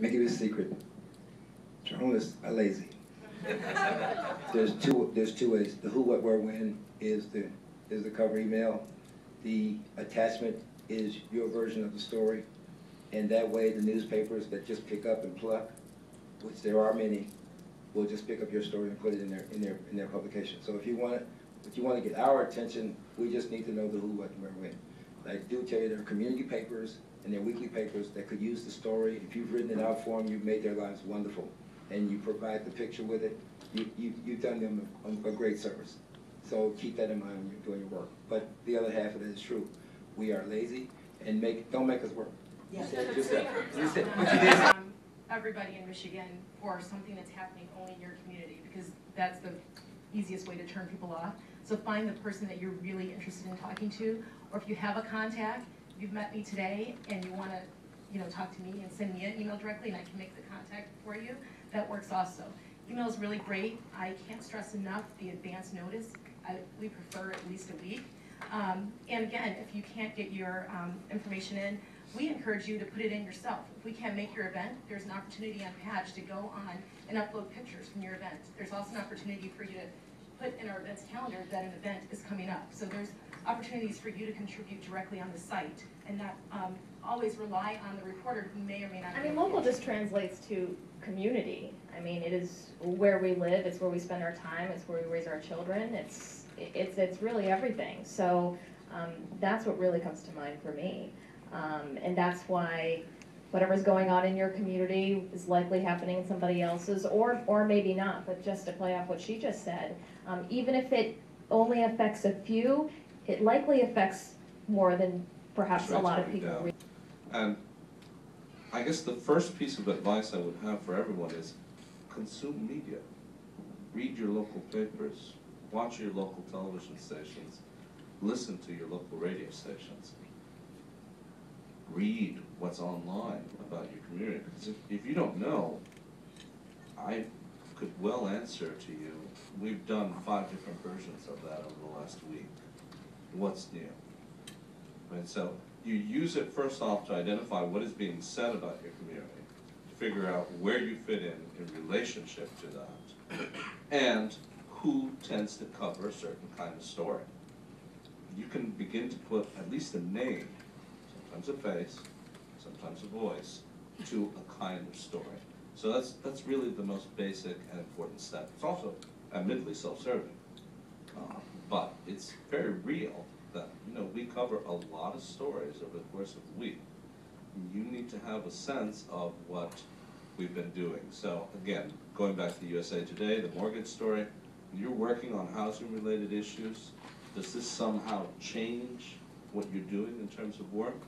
Let me give you a secret. Journalists are lazy. There's two ways. The who, what, where, when is the cover email. The attachment is your version of the story, and that way the newspapers that just pick up and pluck, which there are many, will just pick up your story and put it in their publication. So if you want to get our attention, we just need to know the who, what, where, when. I do tell you there are community papers and their weekly papers that could use the story. If you've written it out for them, you've made their lives wonderful, and you provide the picture with it. You've done them a great service. So keep that in mind when you're doing your work. But the other half of it is true. We are lazy, and don't make us work. Yeah. Everybody in Michigan for something that's happening only in your community, because that's the easiest way to turn people off. So find the person that you're really interested in talking to, or if you have a contact, you've met me today and you want to talk to me and send me an email directly and I can make the contact for you, that works also. Email is really great. I can't stress enough the advance notice. We prefer at least a week. And again, if you can't get your information in, we encourage you to put it in yourself. If we can't make your event, there's an opportunity on Patch to go on and upload pictures from your event. There's also an opportunity for you to put in our events calendar that an event is coming up. So there's opportunities for you to contribute directly on the site and not always rely on the reporter who may or may not. I mean, local just translates to community. I mean, it is where we live, it's where we spend our time, it's where we raise our children, it's really everything. So that's what really comes to mind for me. And that's why whatever's going on in your community is likely happening in somebody else's, or maybe not. But just to play off what she just said, even if it only affects a few, it likely affects more than perhaps a lot of people. And I guess the first piece of advice I would have for everyone is consume media. Read your local papers, watch your local television stations, listen to your local radio stations. Read what's online about your community. Because if you don't know, I could well answer to you. We've done 5 different versions of that over the last week. What's new? Right, so you use it first off to identify what is being said about your community, to figure out where you fit in relationship to that, and who tends to cover a certain kind of story. You can begin to put at least a name, sometimes a face, sometimes a voice, to a kind of story. So that's really the most basic and important step. It's also admittedly self-serving, but it's very real that we cover a lot of stories over the course of the week. You need to have a sense of what we've been doing. So again, going back to the USA Today, the mortgage story, when you're working on housing-related issues, does this somehow change what you're doing in terms of work?